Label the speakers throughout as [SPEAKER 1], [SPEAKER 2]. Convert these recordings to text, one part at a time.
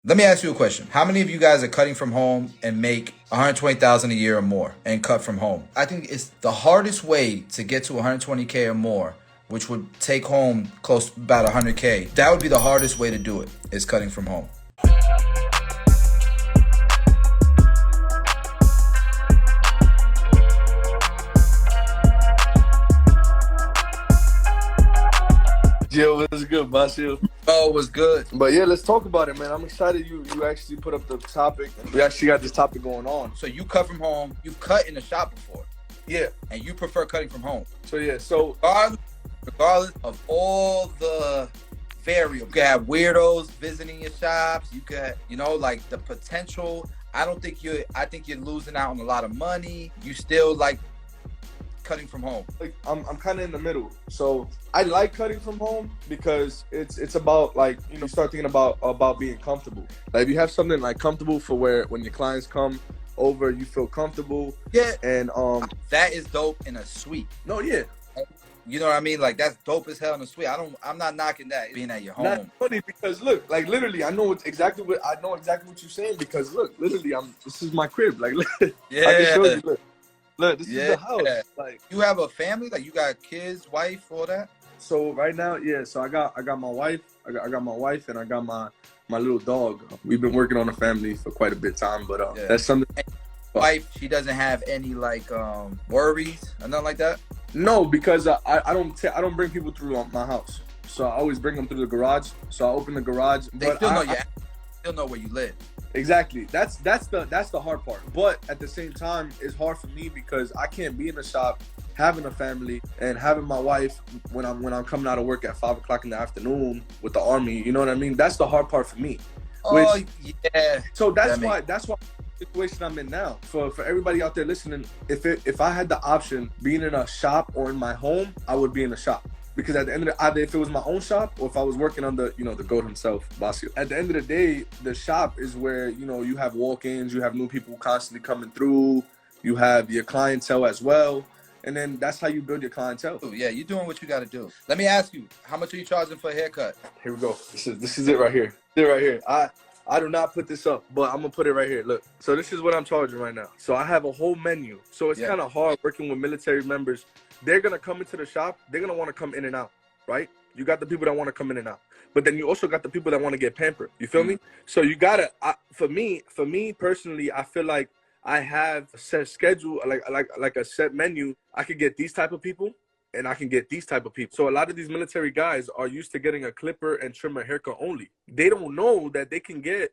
[SPEAKER 1] Let me ask you a question. How many of you guys are cutting from home and make 120,000 a year or more and cut from home? I think it's the hardest way to get to 120K or more, which would take home close to about 100K. That would be the hardest way to do it, is cutting from home.
[SPEAKER 2] Jill, what's good, Basil?
[SPEAKER 1] Oh, it was good.
[SPEAKER 2] But yeah, let's talk about it, man. I'm excited you actually put up the topic. We actually got this topic going on.
[SPEAKER 1] So you cut from home. You cut in the shop before.
[SPEAKER 2] Yeah.
[SPEAKER 1] And you prefer cutting from home.
[SPEAKER 2] So yeah, so
[SPEAKER 1] regardless of all the variables, you could have weirdos visiting your shops. You could, like the potential. I think you're losing out on a lot of money. You still like cutting from home.
[SPEAKER 2] like I'm kind of in the middle. So I like cutting from home because it's about like, start thinking about being comfortable. Like if you have something like comfortable for where when your clients come over, you feel comfortable.
[SPEAKER 1] Yeah.
[SPEAKER 2] And
[SPEAKER 1] that is dope in a suite.
[SPEAKER 2] no, yeah.
[SPEAKER 1] You know what I mean? Like that's dope as hell in a suite. I'm not knocking that being at your home.
[SPEAKER 2] Not funny because look, like literally, I know exactly what you're saying because look, literally, this is my crib. Like,
[SPEAKER 1] Yeah.
[SPEAKER 2] I can show you. Look, this is the house. Like,
[SPEAKER 1] you have a family? Like you got kids, wife, all that?
[SPEAKER 2] so right now, yeah. So I got my wife. I got my wife, and I got my little dog. We've been working on a family for quite a bit of time, but that's something.
[SPEAKER 1] Wife, she doesn't have any like worries or nothing like that.
[SPEAKER 2] No, because I don't bring people through my house. So I always bring them through the garage. So I open the garage.
[SPEAKER 1] They still know where you live.
[SPEAKER 2] Exactly. That's the hard part. But at the same time, it's hard for me because I can't be in the shop having a family and having my wife when I'm coming out of work at 5 o'clock in the afternoon with the army. You know what I mean? That's the hard part for me.
[SPEAKER 1] Oh yeah.
[SPEAKER 2] So that's why the situation I'm in now. For everybody out there listening, if I had the option being in a shop or in my home, I would be in a shop. Because at the end of the day, if it was my own shop or if I was working on the GOAT himself, Basio. At the end of the day, the shop is where, you have walk-ins, you have new people constantly coming through, you have your clientele as well. And then that's how you build your clientele.
[SPEAKER 1] Yeah, you're doing what you got to do. Let me ask you, how much are you charging for a haircut?
[SPEAKER 2] Here we go. This is it right here. I do not put this up, but I'm gonna put it right here. Look, so this is what I'm charging right now. So I have a whole menu. So it's kind of hard working with military members. They're gonna come into the shop. They're gonna want to come in and out, right? You got the people that want to come in and out, but then you also got the people that want to get pampered. You feel me? So you gotta. For me personally, I feel like I have a set schedule, like a set menu. I could get these type of people, and I can get these type of people. So a lot of these military guys are used to getting a clipper and trimmer haircut only. They don't know that they can get,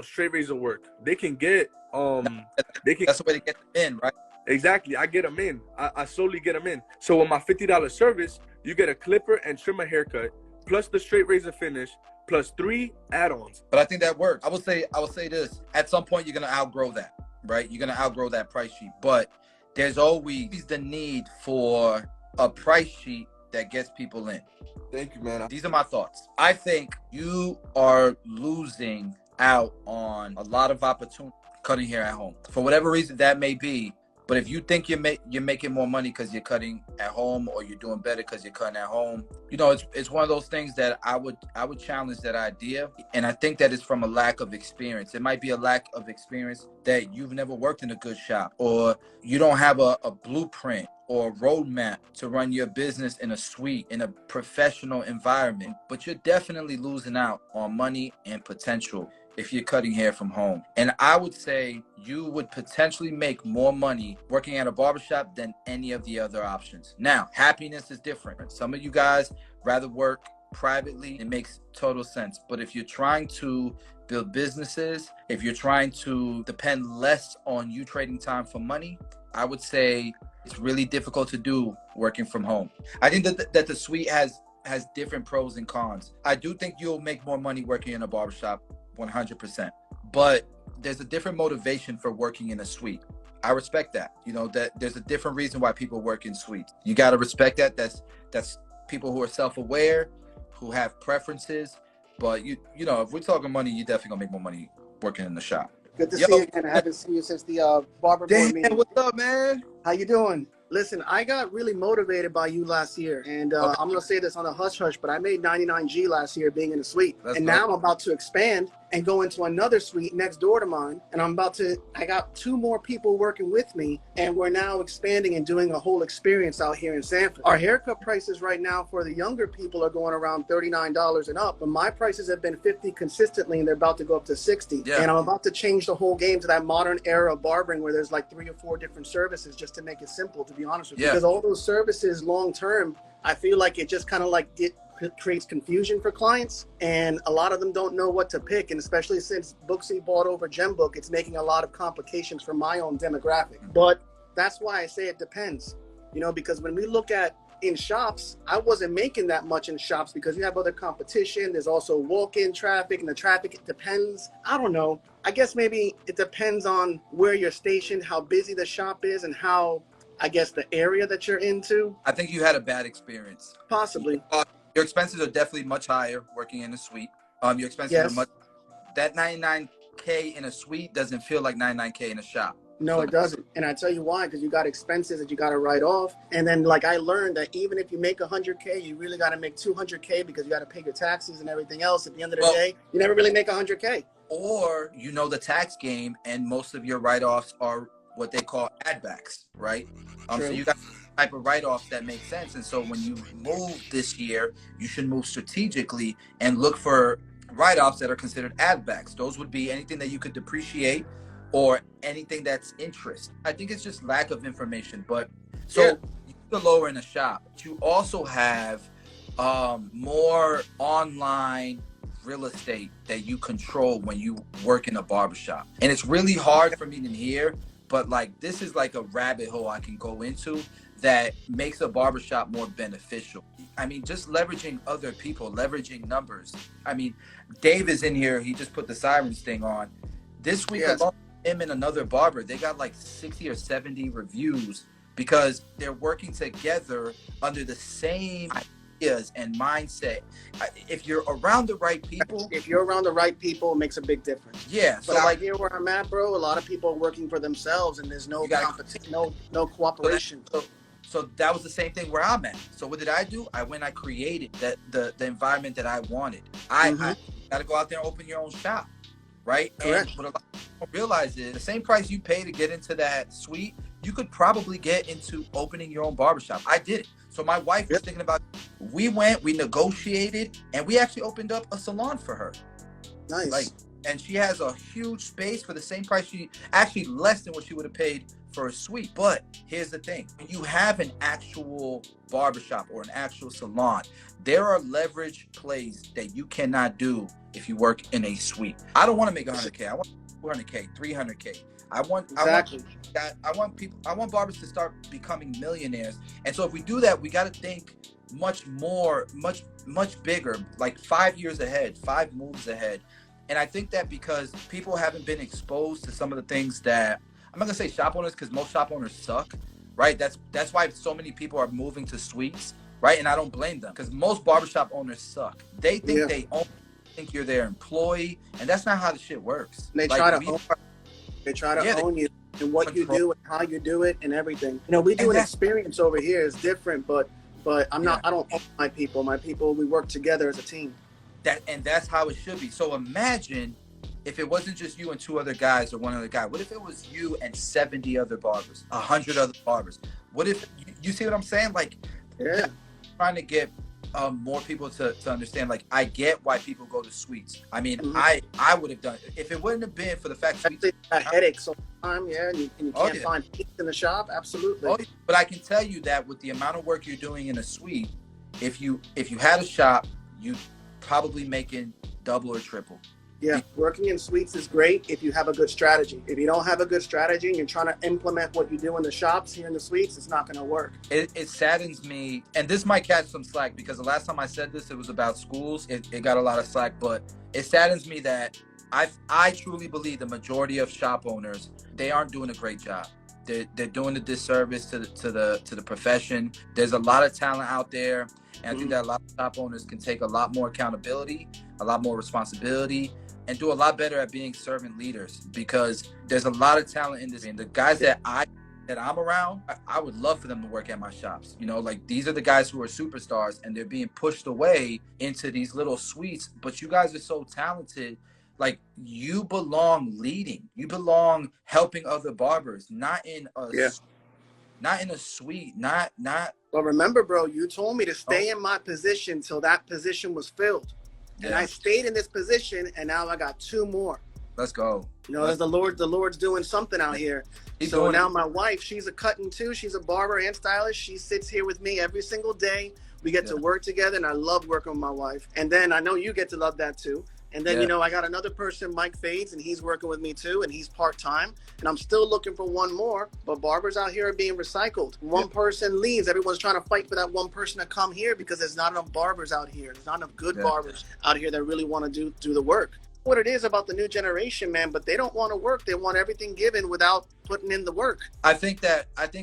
[SPEAKER 2] straight razor work. They can get,
[SPEAKER 1] That's the way to get them in, right?
[SPEAKER 2] Exactly. I get them in. I slowly get them in. So with my $50 service, you get a clipper and trimmer haircut, plus the straight razor finish, plus 3 add-ons.
[SPEAKER 1] But I think that works. I will say this. At some point, you're going to outgrow that, right? You're going to outgrow that price sheet. But there's always the need for a price sheet that gets people in.
[SPEAKER 2] Thank you, man.
[SPEAKER 1] These are my thoughts. I think you are losing out on a lot of opportunity cutting hair at home. For whatever reason that may be, but if you think you're making more money because you're cutting at home, or you're doing better because you're cutting at home, it's one of those things that I would challenge that idea. And I think that it's from a lack of experience. It might be a lack of experience that you've never worked in a good shop, or you don't have a blueprint or a roadmap to run your business in a suite, in a professional environment. But you're definitely losing out on money and potential if you're cutting hair from home. And I would say you would potentially make more money working at a barbershop than any of the other options. Now, happiness is different. Some of you guys rather work privately. It makes total sense. But if you're trying to build businesses, if you're trying to depend less on you trading time for money, I would say it's really difficult to do working from home. I think that the suite has different pros and cons. I do think you'll make more money working in a barbershop, 100%. But there's a different motivation for working in a suite. I respect that. That there's a different reason why people work in suites. You got to respect that. That's people who are self-aware, who have preferences. But if we're talking money, you definitely gonna make more money working in the shop.
[SPEAKER 3] Good to see you again. I haven't seen you since the barber board meeting.
[SPEAKER 1] What's up, man?
[SPEAKER 3] How you doing? Listen, I got really motivated by you last year, and I'm gonna say this on a hush hush, but I made 99G last year being in the suite, and now I'm about to expand. and go into another suite next door to mine. And I got 2 more people working with me, and we're now expanding and doing a whole experience out here in Sanford. Our haircut prices right now for the younger people are going around $39 and up, but my prices have been $50 consistently, and they're about to go up to $60.
[SPEAKER 1] Yeah.
[SPEAKER 3] And I'm about to change the whole game to that modern era of barbering where there's like 3 or 4 different services, just to make it simple, to be honest with you. Because all those services long term, I feel like it just kind of like it creates confusion for clients, and a lot of them don't know what to pick. And especially since Booksy bought over Gembook, it's making a lot of complications for my own demographic. But that's why I say it depends, you know, because when we look at in shops, I wasn't making that much in shops because you have other competition. There's also walk-in traffic, and the traffic, it depends. I don't know. I guess maybe it depends on where you're stationed, how busy the shop is, and how, I guess, the area that you're into.
[SPEAKER 1] I think you had a bad experience.
[SPEAKER 3] Possibly.
[SPEAKER 1] Your expenses are definitely much higher working in a suite. Your expenses are much. That $99K in a suite doesn't feel like $99K in a shop.
[SPEAKER 3] No, it doesn't. And I tell you why, because you got expenses that you got to write off. And then, like, I learned that even if you make $100K, you really got to make $200K because you got to pay your taxes and everything else. At the end of the day, you never really make $100K.
[SPEAKER 1] Or you know the tax game, and most of your write-offs are what they call add backs, right? So you got type of write-offs that make sense. And so when you move this year, you should move strategically and look for write-offs that are considered add backs. Those would be anything that you could depreciate or anything that's interest. I think it's just lack of information. But so you're lower in a shop. You also have more online real estate that you control when you work in a barbershop. And it's really hard for me to hear, but like this is like a rabbit hole I can go into that makes a barbershop more beneficial. I mean, just leveraging other people, leveraging numbers. I mean, Dave is in here. He just put the sirens thing on. This week alone, him and another barber, they got like 60 or 70 reviews because they're working together under the same ideas and mindset. If you're around the right people.
[SPEAKER 3] If you're around the right people, it makes a big difference.
[SPEAKER 1] Yeah.
[SPEAKER 3] So like here where I'm at, bro, a lot of people are working for themselves and there's no competition, no cooperation.
[SPEAKER 1] So that was the same thing where I'm at. So what did I do? I created the environment that I wanted. I got to go out there and open your own shop, right?
[SPEAKER 3] Correct.
[SPEAKER 1] And what a lot of people realize is the same price you pay to get into that suite, you could probably get into opening your own barbershop. I did it. So my wife was thinking about it. We negotiated, and we actually opened up a salon for her.
[SPEAKER 3] Nice.
[SPEAKER 1] And she has a huge space for the same price. She actually less than what she would have paid for a suite. But here's the thing. When you have an actual barbershop or an actual salon, there are leverage plays that you cannot do if you work in a suite. I don't want to make 100K. I want 400K, 300K. I want barbers to start becoming millionaires. And so if we do that, we got to think much bigger, like 5 years ahead, 5 moves ahead. And I think that because people haven't been exposed to some of the things that, I'm not gonna say shop owners because most shop owners suck, right? That's why so many people are moving to suites, right? And I don't blame them because most barbershop owners suck. They think they think you're their employee, and that's not how the shit works.
[SPEAKER 3] They try to own you and what you do and how you do it and everything. You know, we do an experience over here is different, but I don't own my people. My people, we work together as a team.
[SPEAKER 1] That's how it should be. So imagine if it wasn't just you and 2 other guys or 1 other guy. What if it was you and 70 other barbers, 100 other barbers? What if you see what I'm saying? Like, trying to get more people to understand. Like, I get why people go to suites. I mean, I would have done it if it wouldn't have been for the fact that
[SPEAKER 3] headaches all the time. Yeah, and you can't find peace in the shop. Absolutely.
[SPEAKER 1] But I can tell you that with the amount of work you're doing in a suite, if you had a shop, you probably making double or triple.
[SPEAKER 3] Yeah, working in suites is great if you have a good strategy. If you don't have a good strategy and you're trying to implement what you do in the shops here in the suites, it's not going to work.
[SPEAKER 1] It saddens me, and this might catch some slack because the last time I said this, it was about schools. It got a lot of slack, but it saddens me that I truly believe the majority of shop owners, they aren't doing a great job. They're doing a disservice to the profession. There's a lot of talent out there, and I think that a lot of shop owners can take a lot more accountability, a lot more responsibility, and do a lot better at being servant leaders because there's a lot of talent in this. And the guys that I'm around, I would love for them to work at my shops. You know, like these are the guys who are superstars and they're being pushed away into these little suites. But you guys are so talented. like you belong leading. You belong helping other barbers, not in a suite, not.
[SPEAKER 3] Well, remember, bro, you told me to stay in my position till that position was filled. And I stayed in this position, and now I got 2 more.
[SPEAKER 1] Let's go.
[SPEAKER 3] You know, the Lord's doing something out here. So now my wife, she's a cutting too. She's a barber and stylist. She sits here with me every single day. We get to work together, and I love working with my wife. And then I know you get to love that too. And then, you know, I got another person, Mike Fades, and he's working with me too, and he's part-time. And I'm still looking for 1 more, but barbers out here are being recycled. One person leaves. Everyone's trying to fight for that one person to come here because there's not enough barbers out here. There's not enough good barbers out here that really want to do the work. What it is about the new generation, man, but they don't want to work. They want everything given without putting in the work.
[SPEAKER 1] I think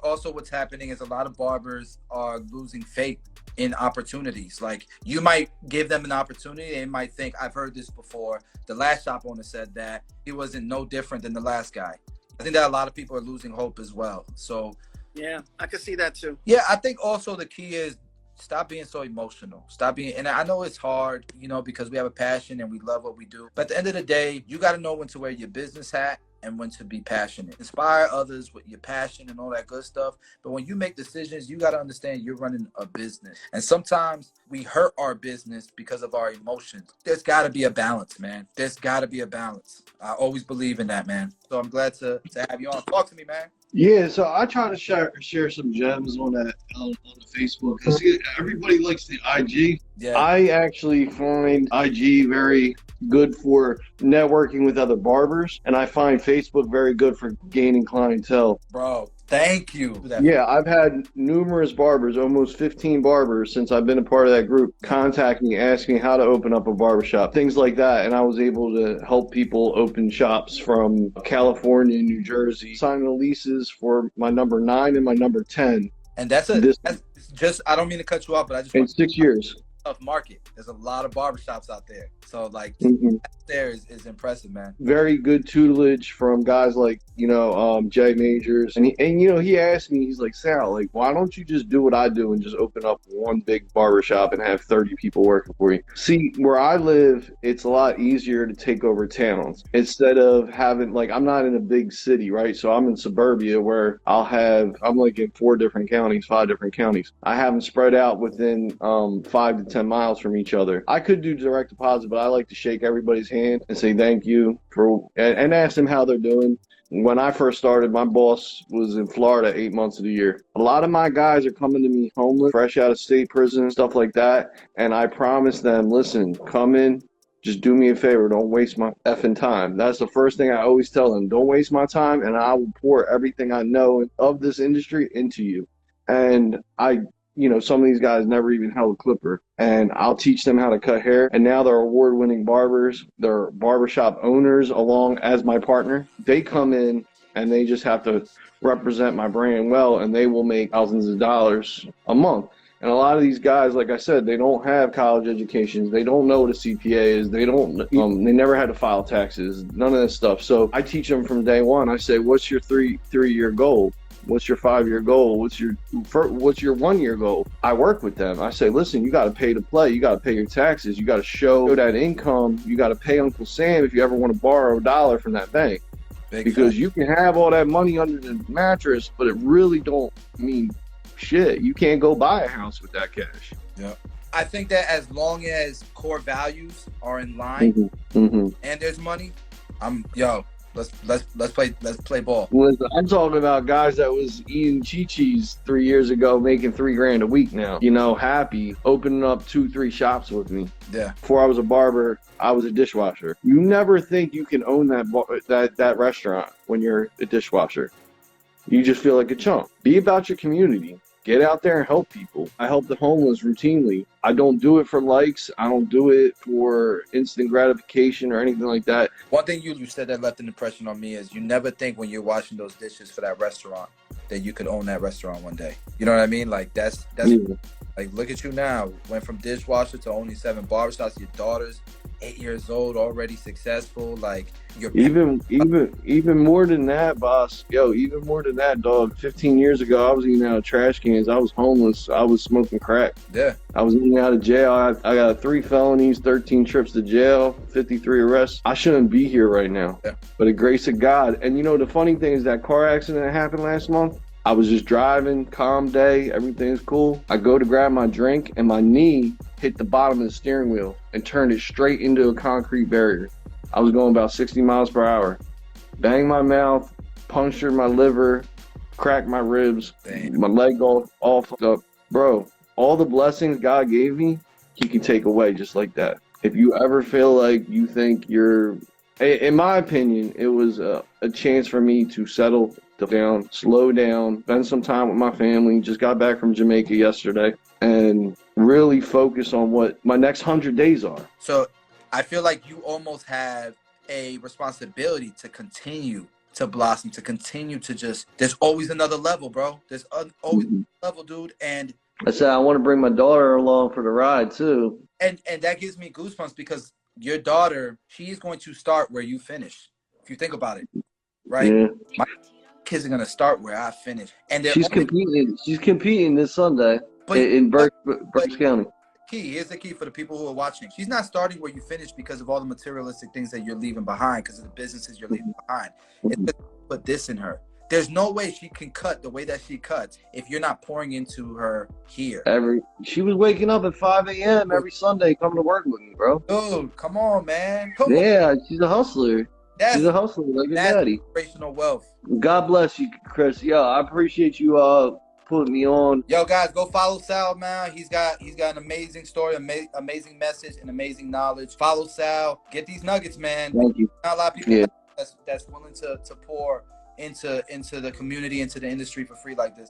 [SPEAKER 1] also what's happening is a lot of barbers are losing faith in opportunities. Like, you might give them an opportunity, they might think, I've heard this before. The last shop owner said that he wasn't no different than the last guy. I think that a lot of people are losing hope as well. So
[SPEAKER 3] yeah, I can see that too.
[SPEAKER 1] Yeah, I think also the key is stop being so emotional. Stop being, and I know it's hard, you know, because we have a passion and we love what we do. But at the end of the day, you got to know when to wear your business hat and when to be passionate. Inspire others with your passion and all that good stuff. But when you make decisions, you got to understand you're running a business. And sometimes we hurt our business because of our emotions. There's got to be a balance, man. There's got to be a balance. I always believe in that, man. So I'm glad to have you on. Talk to me, man.
[SPEAKER 4] Yeah, so I try to share some gems on that on the Facebook because everybody likes the IG.
[SPEAKER 1] Yeah.
[SPEAKER 4] I actually find IG very good for networking with other barbers, and I find Facebook very good for gaining clientele.
[SPEAKER 1] Bro, thank you.
[SPEAKER 4] Yeah, I've had numerous barbers, almost 15 barbers since I've been a part of that group, contact me, asking how to open up a barbershop, things like that. And I was able to help people open shops from California, New Jersey, signing the leases for my number 9 and my number 10.
[SPEAKER 1] And that's just, I don't mean to cut you off, but I just
[SPEAKER 4] in 6 years.
[SPEAKER 1] Tough market. There's a lot of barbershops out there. So like there is impressive, man.
[SPEAKER 4] Very good tutelage from guys like, you know, Jay Majors. And you know, he asked me, he's like, Sal, like, why don't you just do what I do and just open up one big barbershop and have 30 people working for you? See, where I live, it's a lot easier to take over towns instead of having, like, I'm not in a big city, right? So I'm in suburbia where I'm like in 5 different counties. I have them spread out within 5 to 10 miles from each other. I could do direct deposit, but I like to shake everybody's hand and say thank you and ask them how they're doing. When I first started, my boss was in Florida 8 months of the year. A lot of my guys are coming to me homeless, fresh out of state prison, stuff like that. And I promise them, listen, come in, just do me a favor. Don't waste my effing time. That's the first thing I always tell them. Don't waste my time, and I will pour everything I know of this industry into you. And you know, some of these guys never even held a clipper, and I'll teach them how to cut hair. And now they're award-winning barbers. They're barbershop owners along as my partner. They come in and they just have to represent my brand well, and they will make thousands of dollars a month. And a lot of these guys, like I said, they don't have college educations. They don't know what a CPA is. They they never had to file taxes, none of this stuff. So I teach them from day one. I say, what's your three-year goal? What's your 5-year goal? What's your 1-year goal? I work with them. I say, listen, you got to pay to play. You got to pay your taxes. You got to show that income. You got to pay Uncle Sam if you ever want to borrow $1 from that bank. Because you can have all that money under the mattress, but it really don't mean shit. You can't go buy a house with that cash.
[SPEAKER 1] Yeah. I think that as long as core values are in line and there's money, Let's play ball.
[SPEAKER 4] Listen, I'm talking about guys that was eating Chi-Chi's 3 years ago, making $3,000 a week now. You know, happy, opening up 2-3 shops with me.
[SPEAKER 1] Yeah.
[SPEAKER 4] Before I was a barber, I was a dishwasher. You never think you can own that restaurant when you're a dishwasher. You just feel like a chump. Be about your community. Get out there and help people. I help the homeless routinely. I don't do it for likes. I don't do it for instant gratification or anything like that.
[SPEAKER 1] One thing you said that left an impression on me is you never think when you're washing those dishes for that restaurant that you could own that restaurant one day. You know what I mean? Like that's like, look at you now. Went from dishwasher to owning 7 barbershops. Your daughters 8 years old, already successful. Like you're
[SPEAKER 4] even more than that, boss. Yo, even more than that, dog. 15 years ago, I was eating out of trash cans. I was homeless. I was smoking crack.
[SPEAKER 1] Yeah. I
[SPEAKER 4] was eating out of jail. I got 3 felonies, 13 trips to jail, 53 arrests. I shouldn't be here right now.
[SPEAKER 1] Yeah.
[SPEAKER 4] But the grace of God. And you know, the funny thing is that car accident that happened last month, I was just driving, calm day, everything's cool. I go to grab my drink and my knee hit the bottom of the steering wheel and turned it straight into a concrete barrier. I was going about 60 miles per hour. Banged my mouth, punctured my liver, cracked my ribs, my leg all fucked up. Bro, all the blessings God gave me, he can take away just like that. If you ever feel like you think you're, in my opinion, it was a chance for me to settle down, slow down, spend some time with my family. Just got back from Jamaica yesterday and really focus on what my next 100 days are.
[SPEAKER 1] So I feel like you almost have a responsibility to continue to blossom, to continue to just, there's always another level, bro. There's always another level, dude. And
[SPEAKER 4] I said, I want to bring my daughter along for the ride too.
[SPEAKER 1] And that gives me goosebumps because your daughter, she's going to start where you finish. If you think about it, right?
[SPEAKER 4] Yeah.
[SPEAKER 1] My kids are going to start where I finish. And
[SPEAKER 4] she's competing this Sunday in Berks County.
[SPEAKER 1] Here's the key for the people who are watching. She's not starting where you finish because of all the materialistic things that you're leaving behind, because of the businesses you're leaving behind. It's just put this in her. There's no way she can cut the way that she cuts if you're not pouring into her here.
[SPEAKER 4] She was waking up at 5 a.m. every Sunday coming to work with me, bro.
[SPEAKER 1] Dude, come on, man.
[SPEAKER 4] She's a hustler. She's a hustler like your daddy.
[SPEAKER 1] Generational wealth.
[SPEAKER 4] God bless you, Chris. Yo, I appreciate you putting me on.
[SPEAKER 1] Yo, guys, go follow Sal, man. He's got an amazing story, amazing message, and amazing knowledge. Follow Sal. Get these nuggets, man.
[SPEAKER 4] Thank you.
[SPEAKER 1] Not a lot of people that's willing to pour into the community, into the industry for free like this.